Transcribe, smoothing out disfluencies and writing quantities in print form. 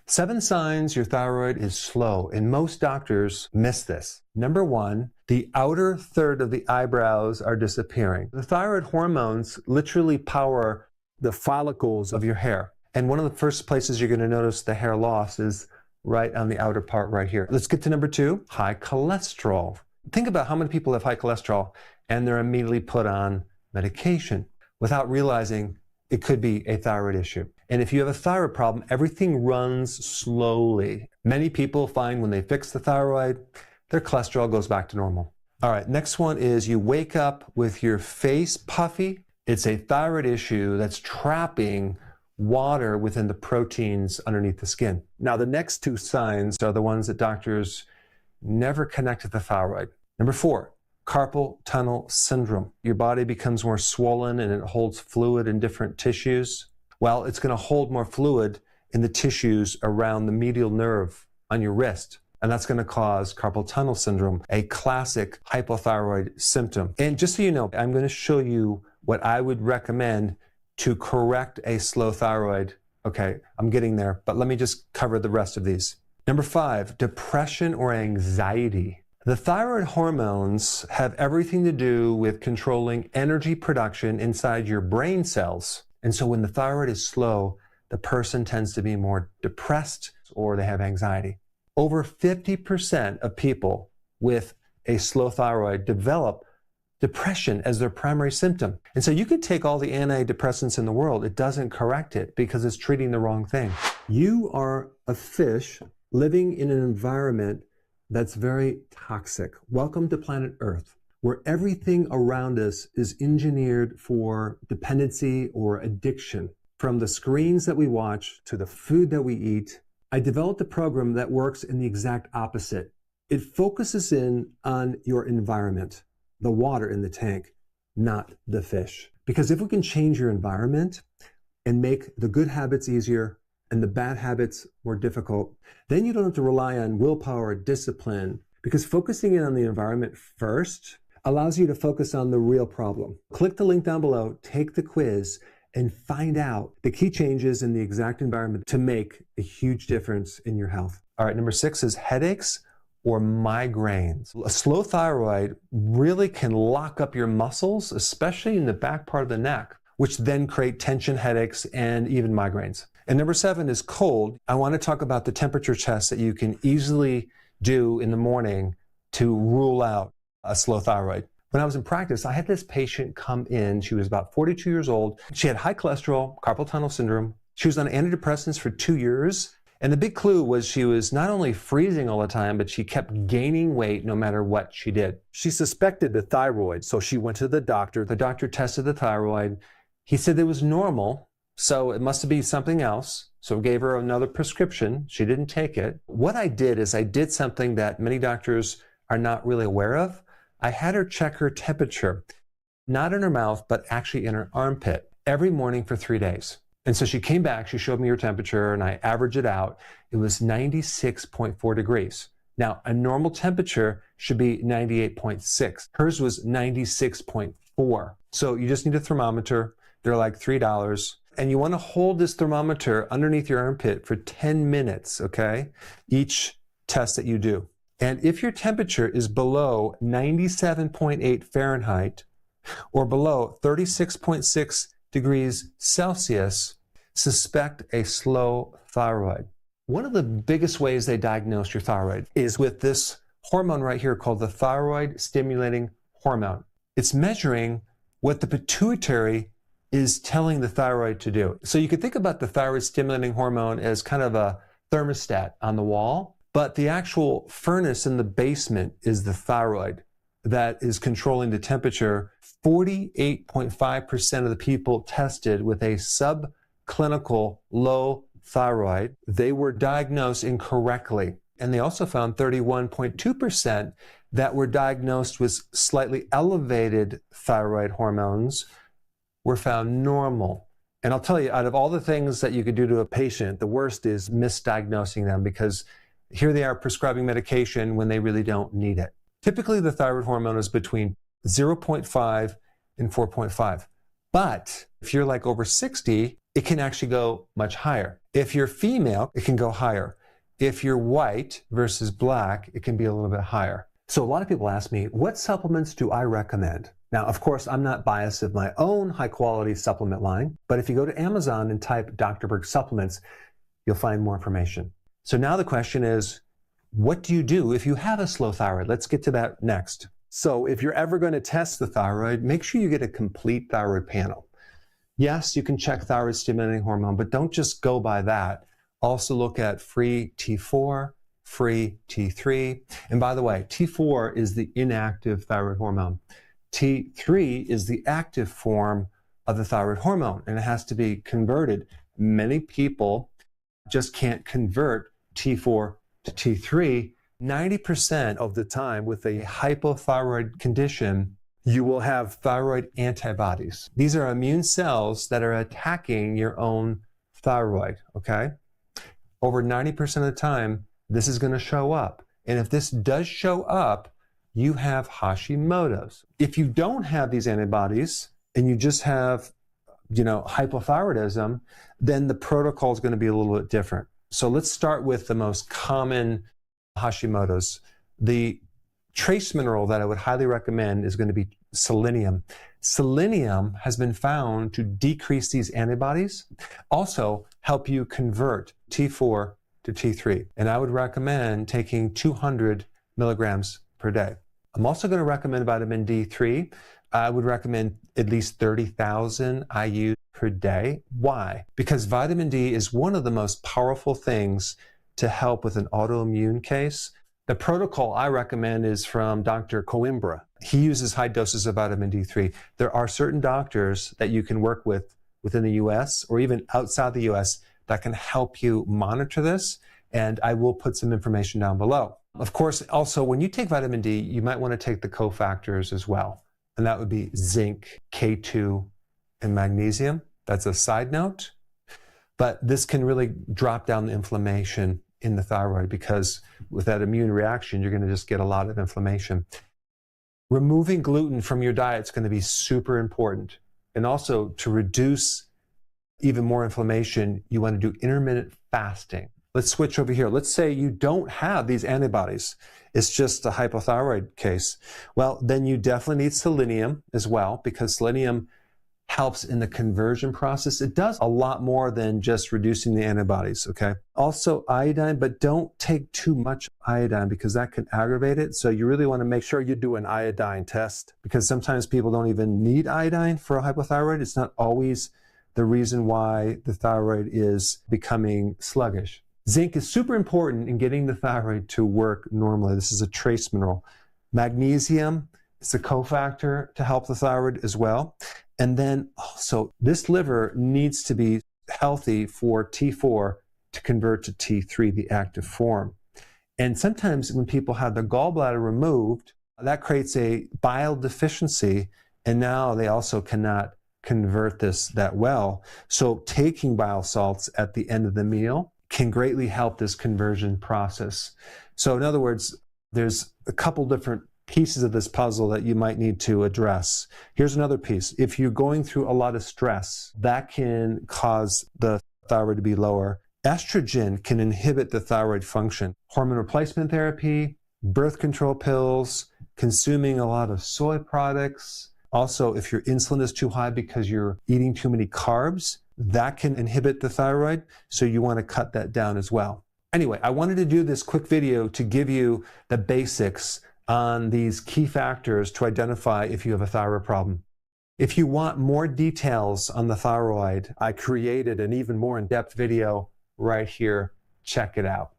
7 signs your thyroid is slow, and most doctors miss this. Number 1, the outer third of the eyebrows are disappearing. The thyroid hormones literally power the follicles of your hair. And one of the first places you're going to notice the hair loss is right on the outer part right here. Let's get to number 2, high cholesterol. Think about how many people have high cholesterol and they're immediately put on medication without realizing it could be a thyroid issue. And if you have a thyroid problem, everything runs slowly. Many people find when they fix the thyroid, their cholesterol goes back to normal. All right, next one is you wake up with your face puffy. It's a thyroid issue that's trapping water within the proteins underneath the skin. Now, the next 2 signs are the ones that doctors never connect to the thyroid. Number 4, carpal tunnel syndrome. Your body becomes more swollen and it holds fluid in different tissues. Well, it's going to hold more fluid in the tissues around the medial nerve on your wrist. And that's going to cause carpal tunnel syndrome, a classic hypothyroid symptom. And just so you know, I'm going to show you what I would recommend to correct a slow thyroid. Okay, I'm getting there, but let me just cover the rest of these. Number 5, depression or anxiety. The thyroid hormones have everything to do with controlling energy production inside your brain cells. And so when the thyroid is slow, the person tends to be more depressed or they have anxiety. Over 50% of people with a slow thyroid develop depression as their primary symptom. And so you could take all the antidepressants in the world, it doesn't correct it because it's treating the wrong thing. You are a fish living in an environment that's very toxic. Welcome to planet Earth, where everything around us is engineered for dependency or addiction. From the screens that we watch to the food that we eat, I developed a program that works in the exact opposite. It focuses in on your environment, the water in the tank, not the fish. Because if we can change your environment and make the good habits easier and the bad habits more difficult, then you don't have to rely on willpower or discipline, because focusing in on the environment first allows you to focus on the real problem. Click the link down below, take the quiz, and find out the key changes in the exact environment to make a huge difference in your health. All right, number 6 is headaches or migraines. A slow thyroid really can lock up your muscles, especially in the back part of the neck, which then create tension headaches and even migraines. And number 7 is cold. I want to talk about the temperature test that you can easily do in the morning to rule out a slow thyroid. When I was in practice, I had this patient come in. She was about 42 years old. She had high cholesterol, carpal tunnel syndrome. She was on antidepressants for 2 years. And the big clue was she was not only freezing all the time, but she kept gaining weight no matter what she did. She suspected the thyroid, so she went to the doctor. The doctor tested the thyroid. He said it was normal, so it must be something else. So gave her another prescription. She didn't take it. What I did is I did something that many doctors are not really aware of. I had her check her temperature, not in her mouth, but actually in her armpit every morning for 3 days. And so she came back, she showed me her temperature, and I averaged it out. It was 96.4 degrees. Now, a normal temperature should be 98.6. Hers was 96.4. So you just need a thermometer. They're like $3. And you want to hold this thermometer underneath your armpit for 10 minutes, okay? Each test that you do. And if your temperature is below 97.8 Fahrenheit or below 36.6 degrees Celsius, suspect a slow thyroid. One of the biggest ways they diagnose your thyroid is with this hormone right here called the thyroid stimulating hormone. It's measuring what the pituitary is telling the thyroid to do. So you could think about the thyroid stimulating hormone as kind of a thermostat on the wall, but the actual furnace in the basement is the thyroid that is controlling the temperature. 48.5% of the people tested with a subclinical low thyroid, they were diagnosed incorrectly. And they also found 31.2% that were diagnosed with slightly elevated thyroid hormones were found normal. And I'll tell you, out of all the things that you could do to a patient, the worst is misdiagnosing them, because here they are prescribing medication when they really don't need it. Typically, the thyroid hormone is between 0.5 and 4.5. But if you're like over 60, it can actually go much higher. If you're female, it can go higher. If you're white versus black, it can be a little bit higher. So a lot of people ask me, what supplements do I recommend? Now, of course, I'm not biased of my own high-quality supplement line, but if you go to Amazon and type Dr. Berg supplements, you'll find more information. So now the question is, what do you do if you have a slow thyroid? Let's get to that next. So if you're ever going to test the thyroid, make sure you get a complete thyroid panel. Yes, you can check thyroid stimulating hormone, but don't just go by that. Also look at free T4, free T3. And by the way, T4 is the inactive thyroid hormone. T3 is the active form of the thyroid hormone, and it has to be converted. Many people just can't convert T4 to T3. 90% of the time with a hypothyroid condition, you will have thyroid antibodies. These are immune cells that are attacking your own thyroid, okay? Over 90% of the time, this is going to show up. And if this does show up, you have Hashimoto's. If you don't have these antibodies and you just have, hypothyroidism, then the protocol is going to be a little bit different. So let's start with the most common Hashimoto's. The trace mineral that I would highly recommend is going to be selenium. Selenium has been found to decrease these antibodies, also help you convert T4 to T3. And I would recommend taking 200 milligrams per day. I'm also going to recommend vitamin D3. I would recommend at least 30,000 IU per day. Why? Because vitamin D is one of the most powerful things to help with an autoimmune case. The protocol I recommend is from Dr. Coimbra. He uses high doses of vitamin D3. There are certain doctors that you can work with within the US or even outside the US that can help you monitor this, and I will put some information down below. Of course, also, when you take vitamin D, you might want to take the cofactors as well, and that would be zinc, K2, and magnesium. That's a side note, but this can really drop down the inflammation in the thyroid, because with that immune reaction, you're going to just get a lot of inflammation. Removing gluten from your diet is going to be super important. And also, to reduce even more inflammation, you want to do intermittent fasting. Let's switch over here. Let's say you don't have these antibodies. It's just a hypothyroid case. Well, then you definitely need selenium as well, because selenium helps in the conversion process. It does a lot more than just reducing the antibodies, okay? Also iodine, but don't take too much iodine because that can aggravate it. So you really want to make sure you do an iodine test, because sometimes people don't even need iodine for a hypothyroid. It's not always the reason why the thyroid is becoming sluggish. Zinc is super important in getting the thyroid to work normally. This is a trace mineral. Magnesium is a cofactor to help the thyroid as well. And then also, this liver needs to be healthy for T4 to convert to T3, the active form. And sometimes when people have their gallbladder removed, that creates a bile deficiency, and now they also cannot convert this that well. So taking bile salts at the end of the meal can greatly help this conversion process. So in other words, there's a couple different pieces of this puzzle that you might need to address. Here's another piece. If you're going through a lot of stress, that can cause the thyroid to be lower. Estrogen can inhibit the thyroid function. Hormone replacement therapy, birth control pills, consuming a lot of soy products. Also, if your insulin is too high because you're eating too many carbs, that can inhibit the thyroid, so you want to cut that down as well. Anyway, I wanted to do this quick video to give you the basics on these key factors to identify if you have a thyroid problem. If you want more details on the thyroid, I created an even more in-depth video right here. Check it out.